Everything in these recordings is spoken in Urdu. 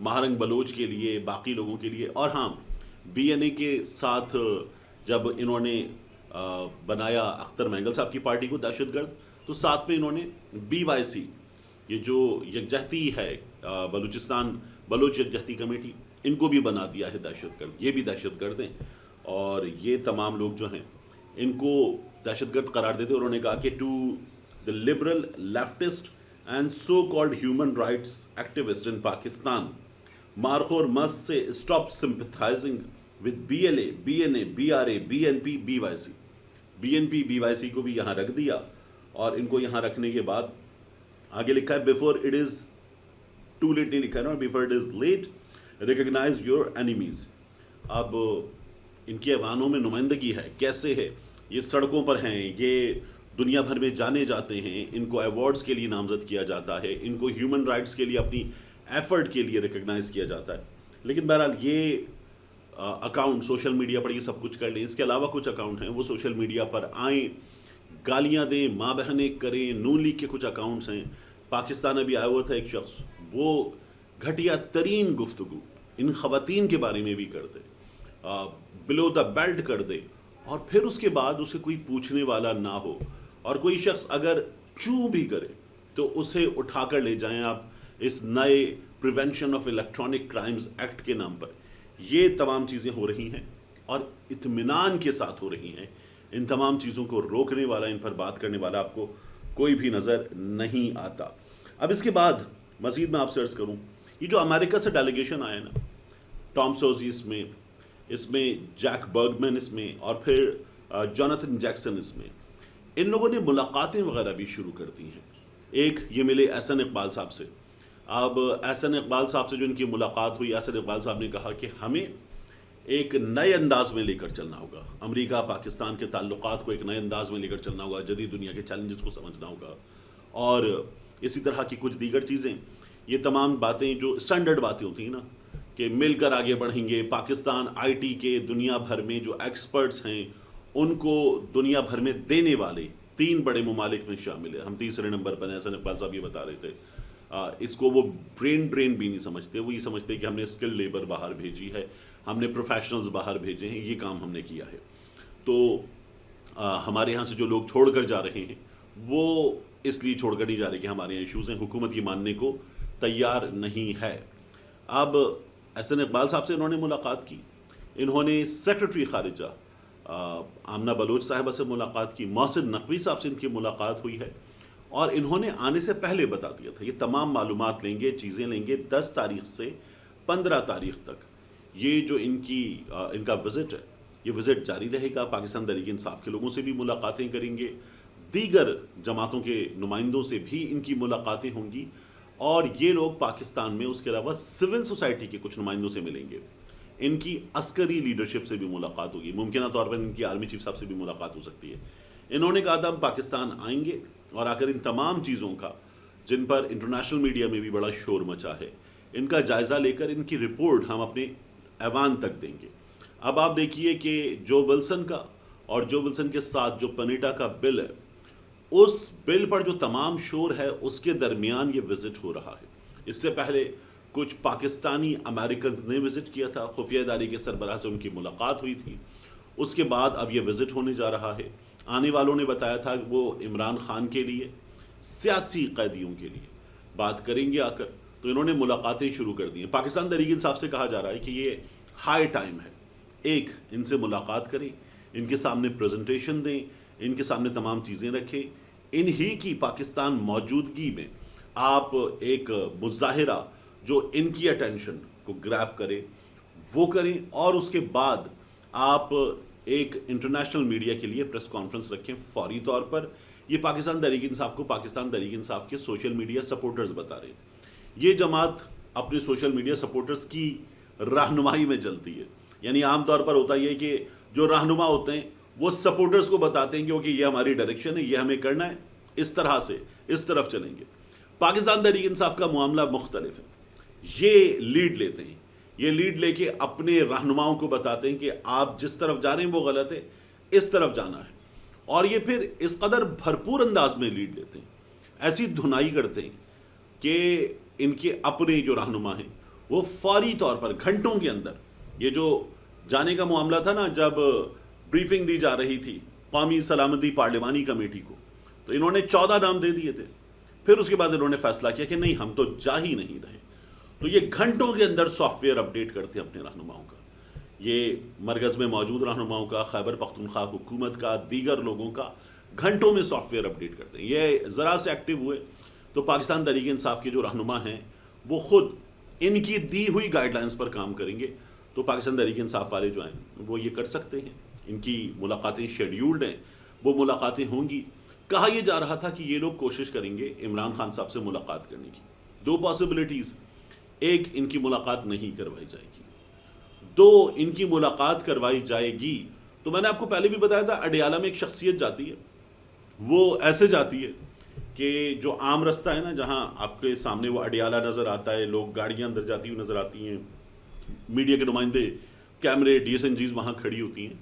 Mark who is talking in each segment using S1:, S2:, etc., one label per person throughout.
S1: مہارنگ بلوچ کے لیے، باقی لوگوں کے لیے. اور ہاں بی این اے کے ساتھ جب انہوں نے بنایا اختر مینگل صاحب کی پارٹی کو دہشت گرد، تو ساتھ میں انہوں نے بی وائی سی، یہ جو یکجہتی ہے بلوچستان بلوچ یکجہتی کمیٹی، ان کو بھی بنا دیا ہے دہشت گرد. یہ بھی دہشت گرد ہیں، اور یہ تمام لوگ جو ہیں ان کو دہشت گرد قرار دیتے. انہوں نے کہا کہ to the liberal leftist and so called human rights activist in Pakistan مارخور must say stop sympathizing with BLA, BNA, BRA, BNP, BYC. BNP, BYC کو بھی یہاں رکھ دیا، اور ان کو یہاں رکھنے کے بعد آگے لکھا ہے before it is too late، نہیں لکھا ہے نا، before it is late recognize your enemies. اب ان کی ایوانوں میں نمائندگی ہے، کیسے ہے؟ یہ سڑکوں پر ہیں، یہ دنیا بھر میں جانے جاتے ہیں، ان کو ایوارڈز کے لیے نامزد کیا جاتا ہے، ان کو ہیومن رائٹس کے لیے اپنی ایفرٹ کے لیے ریکگنائز کیا جاتا ہے. لیکن بہرحال یہ اکاؤنٹ سوشل میڈیا پر یہ سب کچھ کر لیں. اس کے علاوہ کچھ اکاؤنٹ ہیں وہ سوشل میڈیا پر آئیں، گالیاں دیں، ماں بہنیں کریں. نون لیگ کے کچھ اکاؤنٹس ہیں. پاکستان ابھی آیا ہوا تھا ایک شخص، وہ گھٹیا ترین گفتگو ان خواتین کے بارے میں بھی کر دے، بلو دا بیلٹ کر دے، اور پھر اس کے بعد اسے کوئی پوچھنے والا نہ ہو. اور کوئی شخص اگر چوں بھی کرے تو اسے اٹھا کر لے جائیں آپ اس نئے prevention of electronic crimes act کے نام پر. یہ تمام چیزیں ہو رہی ہیں اور اطمینان کے ساتھ ہو رہی ہیں. ان تمام چیزوں کو روکنے والا، ان پر بات کرنے والا آپ کو کوئی بھی نظر نہیں آتا. اب اس کے بعد مزید میں آپ سے عرض کروں، یہ جو امریکہ سے ڈیلیگیشن آیا نا، ٹام سوزی اس میں جیک برگمن اس میں، اور پھر جوناتھن جیکسن اس میں، ان لوگوں نے ملاقاتیں وغیرہ بھی شروع کر دی ہیں. ایک یہ ملے احسن اقبال صاحب سے. اب احسن اقبال صاحب سے جو ان کی ملاقات ہوئی، احسن اقبال صاحب نے کہا کہ ہمیں ایک نئے انداز میں لے کر چلنا ہوگا، امریکہ پاکستان کے تعلقات کو ایک نئے انداز میں لے کر چلنا ہوگا، جدید دنیا کے چیلنجز کو سمجھنا ہوگا، اور اسی طرح کی کچھ دیگر چیزیں. یہ تمام باتیں جو اسٹینڈرڈ باتیں ہوتی ہیں نا، کہ مل کر آگے بڑھیں گے. پاکستان آئی ٹی کے دنیا بھر میں جو ایکسپرٹس ہیں ان کو دنیا بھر میں دینے والے 3 بڑے ممالک میں شامل ہے. ہم تیسرے نمبر پر ہیں. احسن اقبال صاحب یہ بتا رہے تھے. اس کو وہ برین بھی نہیں سمجھتے. وہ یہ سمجھتے کہ ہم نے اسکل لیبر باہر بھیجی ہے، ہم نے پروفیشنلز باہر بھیجے ہیں، یہ کام ہم نے کیا ہے. تو ہمارے یہاں سے جو لوگ چھوڑ کر جا رہے ہیں وہ اس لیے چھوڑ کر نہیں جا رہے کہ ہمارے یہاں ایشوز ہیں، حکومت یہ ماننے کو تیار نہیں ہے. اب احسن اقبال صاحب سے انہوں نے ملاقات کی. انہوں نے سیکرٹری خارجہ آمنہ بلوچ صاحبہ سے ملاقات کی. محسن نقوی صاحب سے ان کی ملاقات ہوئی ہے، اور انہوں نے آنے سے پہلے بتا دیا تھا یہ تمام معلومات لیں گے، چیزیں لیں گے. 10 تاریخ سے 15 تاریخ تک یہ جو ان کا وزٹ ہے، یہ وزٹ جاری رہے گا. پاکستان تحریک انصاف کے لوگوں سے بھی ملاقاتیں کریں گے، دیگر جماعتوں کے نمائندوں سے بھی ان کی ملاقاتیں ہوں گی، اور یہ لوگ پاکستان میں اس کے علاوہ سول سوسائٹی کے کچھ نمائندوں سے ملیں گے. ان کی عسکری لیڈرشپ سے بھی ملاقات ہوگی، ممکنہ طور پر ان کی آرمی چیف صاحب سے بھی ملاقات ہو سکتی ہے. انہوں نے کہا تھا ہم پاکستان آئیں گے، اور آ کر ان تمام چیزوں کا جن پر انٹرنیشنل میڈیا میں بھی بڑا شور مچا ہے، ان کا جائزہ لے کر ان کی رپورٹ ہم اپنے ایوان تک دیں گے. اب آپ دیکھیے کہ جو ولسن کا اور جو ولسن کے ساتھ جو پنیٹا کا بل ہے، اس بل پر جو تمام شور ہے اس کے درمیان یہ وزٹ ہو رہا ہے. اس سے پہلے کچھ پاکستانی امریکنز نے وزٹ کیا تھا، خفیہ ادارے کے سربراہ سے ان کی ملاقات ہوئی تھی. اس کے بعد اب یہ وزٹ ہونے جا رہا ہے. آنے والوں نے بتایا تھا کہ وہ عمران خان کے لیے، سیاسی قیدیوں کے لیے بات کریں گے آ کر. تو انہوں نے ملاقاتیں شروع کر دی ہیں. پاکستان تحریک انصاف سے کہا جا رہا ہے کہ یہ ہائی ٹائم ہے، ایک ان سے ملاقات کریں، ان کے سامنے پریزنٹیشن دیں، ان کے سامنے تمام چیزیں رکھیں. انہی کی پاکستان موجودگی میں آپ ایک مظاہرہ جو ان کی اٹینشن کو گریب کرے وہ کریں، اور اس کے بعد آپ ایک انٹرنیشنل میڈیا کے لیے پریس کانفرنس رکھیں فوری طور پر. یہ پاکستان تحریک انصاف کو پاکستان تحریک انصاف کے سوشل میڈیا سپورٹرز بتا رہے ہیں. یہ جماعت اپنے سوشل میڈیا سپورٹرز کی رہنمائی میں چلتی ہے. یعنی عام طور پر ہوتا یہ کہ جو رہنما ہوتے ہیں وہ سپورٹرز کو بتاتے ہیں کہ یہ ہماری ڈائریکشن ہے، یہ ہمیں کرنا ہے، اس طرح سے اس طرف چلیں گے. پاکستان تحریک انصاف کا معاملہ مختلف ہے. یہ لیڈ لیتے ہیں، یہ لیڈ لے کے اپنے رہنماؤں کو بتاتے ہیں کہ آپ جس طرف جا رہے ہیں وہ غلط ہے، اس طرف جانا ہے. اور یہ پھر اس قدر بھرپور انداز میں لیڈ لیتے ہیں، ایسی دھنائی کرتے ہیں کہ ان کے اپنے جو رہنما ہیں وہ فوری طور پر گھنٹوں کے اندر، یہ جو جانے کا معاملہ تھا نا، جب بریفنگ دی جا رہی تھی قومی سلامتی پارلیمانی کمیٹی کو، تو انہوں نے 14 نام دے دیے تھے، پھر اس کے بعد انہوں نے فیصلہ کیا کہ نہیں، ہم تو جا ہی نہیں رہے. تو یہ گھنٹوں کے اندر سافٹ ویئر اپڈیٹ کرتے ہیں اپنے رہنماؤں کا، یہ مرکز میں موجود رہنماؤں کا، خیبر پختونخوا حکومت کا، دیگر لوگوں کا، گھنٹوں میں سافٹ ویئر اپڈیٹ کرتے ہیں. یہ ذرا سے ایکٹیو ہوئے تو پاکستان تحریک انصاف کے جو رہنما ہیں وہ خود ان کی دی ہوئی گائیڈ لائنز پر کام کریں گے. تو پاکستان تحریک انصاف والے جو ہیں وہ یہ کر سکتے ہیں، ان کی ملاقاتیں شیڈیولڈ ہیں، وہ ملاقاتیں ہوں گی. کہا یہ جا رہا تھا کہ یہ لوگ کوشش کریں گے عمران خان صاحب سے ملاقات کرنے کی. دو پاسبلٹیز، ایک ان کی ملاقات نہیں کروائی جائے گی، دو ان کی ملاقات کروائی جائے گی تو میں نے آپ کو پہلے بھی بتایا تھا اڈیالہ میں ایک شخصیت جاتی ہے، وہ ایسے جاتی ہے کہ جو عام رستہ ہے نا، جہاں آپ کے سامنے وہ اڈیالہ نظر آتا ہے، لوگ گاڑیاں اندر جاتی ہوئی نظر آتی ہیں، میڈیا کے نمائندے، کیمرے، ڈی ایس این جیز وہاں کھڑی ہوتی ہیں،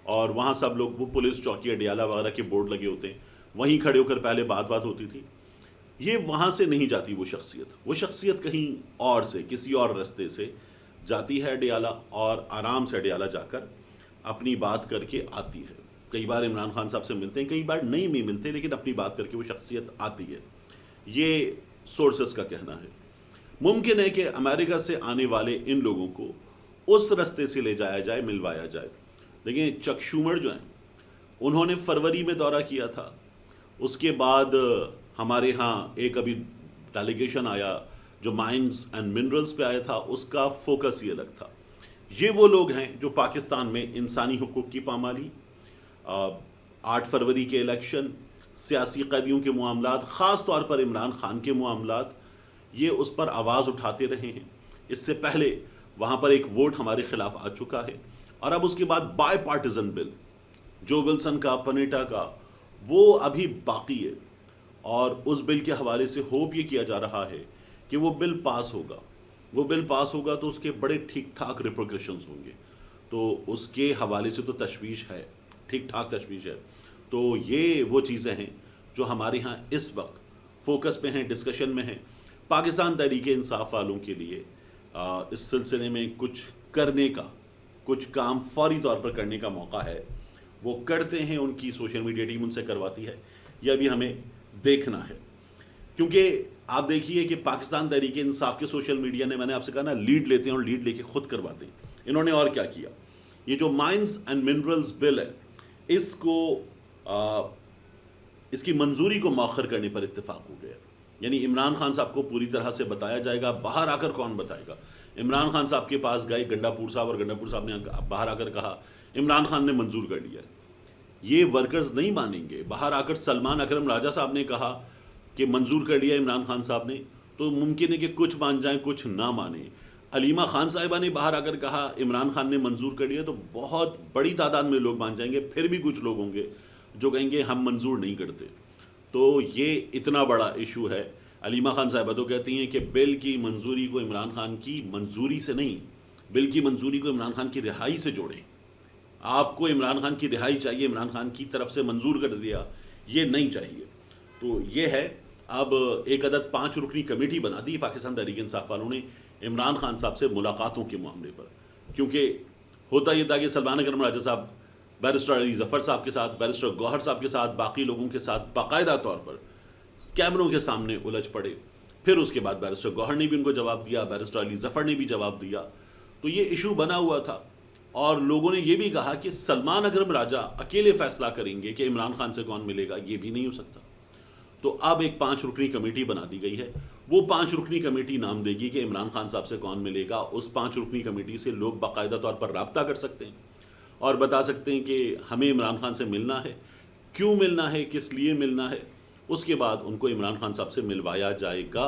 S1: اور وہاں سب لوگ، وہ پولیس چوکی اڈیالہ وغیرہ کے بورڈ لگے ہوتے ہیں، وہیں کھڑے ہو کر پہلے بات ہوتی تھی. یہ وہاں سے نہیں جاتی وہ شخصیت کہیں اور سے، کسی اور رستے سے جاتی ہے اڈیالہ، اور آرام سے اڈیالہ جا کر اپنی بات کر کے آتی ہے. کئی بار عمران خان صاحب سے ملتے ہیں، کئی بار نہیں بھی ملتے، لیکن اپنی بات کر کے وہ شخصیت آتی ہے. یہ سورسز کا کہنا ہے. ممکن ہے کہ امریکہ سے آنے والے ان لوگوں کو اس رستے سے لے جایا جائے، ملوایا جائے. لیکن چک شومر جو ہیں، انہوں نے فروری میں دورہ کیا تھا، اس کے بعد ہمارے ہاں ایک ابھی ڈیلیگیشن آیا جو مائنز اینڈ منرلز پہ آیا تھا، اس کا فوکس یہ الگ تھا. یہ وہ لوگ ہیں جو پاکستان میں انسانی حقوق کی پامالی، 8 فروری کے الیکشن، سیاسی قیدیوں کے معاملات، خاص طور پر عمران خان کے معاملات، یہ اس پر آواز اٹھاتے رہے ہیں. اس سے پہلے وہاں پر ایک ووٹ ہمارے خلاف آ چکا ہے، اور اب اس کے بعد بائی پارٹیزن بل جو ولسن کا، پنیٹا کا، وہ ابھی باقی ہے. اور اس بل کے حوالے سے ہوپ یہ کیا جا رہا ہے کہ وہ بل پاس ہوگا. وہ بل پاس ہوگا تو اس کے بڑے ٹھیک ٹھاک ریپرکشنز ہوں گے. تو اس کے حوالے سے تو تشویش ہے، ٹھیک ٹھاک تشویش ہے. تو یہ وہ چیزیں ہیں جو ہمارے ہاں اس وقت فوکس پہ ہیں، ڈسکشن میں ہیں. پاکستان تحریک انصاف والوں کے لیے اس سلسلے میں کچھ کرنے کا، کچھ کام فوری طور پر کرنے کا موقع ہے. وہ کرتے ہیں، ان کی سوشل میڈیا ٹیم ان سے کرواتی ہے. یہ ابھی ہمیں دیکھنا ہے، کیونکہ آپ دیکھیے کہ پاکستان تحریک انصاف کے سوشل میڈیا نے، میں نے آپ سے کہا نا، لیڈ لیتے ہیں اور لیڈ لے کے خود کرواتے ہیں. انہوں نے اور کیا کیا، یہ جو مائنز اینڈ منرلز بل ہے، اس کو اس کی منظوری کو مؤخر کرنے پر اتفاق ہو گیا. یعنی عمران خان صاحب کو پوری طرح سے بتایا جائے گا. باہر آ کر کون بتائے گا؟ عمران خان صاحب کے پاس گئے گنڈا پور صاحب، اور گنڈا پور صاحب نے باہر آ کر کہا عمران خان نے منظور کر لیا ہے. یہ ورکرز نہیں مانیں گے. باہر آ کر سلمان اکرم راجہ صاحب نے کہا کہ منظور کر لیا عمران خان صاحب نے، تو ممکن ہے کہ کچھ مان جائیں، کچھ نہ مانیں. علیمہ خان صاحبہ نے باہر آ کر کہا عمران خان نے منظور کر لیا، تو بہت بڑی تعداد میں لوگ مان جائیں گے. پھر بھی کچھ لوگ ہوں گے جو کہیں گے ہم منظور نہیں کرتے. تو یہ اتنا بڑا ایشو ہے. علیمہ خان صاحبہ تو کہتی ہیں کہ بل کی منظوری کو عمران خان کی منظوری سے نہیں، بل کی منظوری کو عمران خان کی رہائی سے جوڑیں. آپ کو عمران خان کی رہائی چاہیے، عمران خان کی طرف سے منظور کر دیا، یہ نہیں چاہیے. تو یہ ہے. اب ایک عدد 5 رکنی کمیٹی بنا دی پاکستان تحریک انصاف والوں نے عمران خان صاحب سے ملاقاتوں کے معاملے پر. کیونکہ ہوتا یہ تھا کہ سلمان اکرم راجہ صاحب بیرسٹر علی ظفر صاحب کے ساتھ، بیرسٹر گوہر صاحب کے ساتھ، باقی لوگوں کے ساتھ باقاعدہ طور پر کیمروں کے سامنے الجھ پڑے. پھر اس کے بعد بیرسٹر گوہر نے بھی ان کو جواب دیا، بیرسٹر علی ظفر نے بھی جواب دیا. تو یہ ایشو بنا ہوا تھا، اور لوگوں نے یہ بھی کہا کہ سلمان اکرم راجہ اکیلے فیصلہ کریں گے کہ عمران خان سے کون ملے گا، یہ بھی نہیں ہو سکتا. تو اب ایک 5 رکنی کمیٹی بنا دی گئی ہے. وہ 5 رکنی کمیٹی نام دے گی کہ عمران خان صاحب سے کون ملے گا. اس 5 رکنی کمیٹی سے لوگ باقاعدہ طور پر رابطہ کر سکتے ہیں اور بتا سکتے ہیں کہ ہمیں عمران خان سے ملنا ہے، کیوں ملنا ہے، کس لیے ملنا ہے. اس کے بعد ان کو عمران خان صاحب سے ملوایا جائے گا.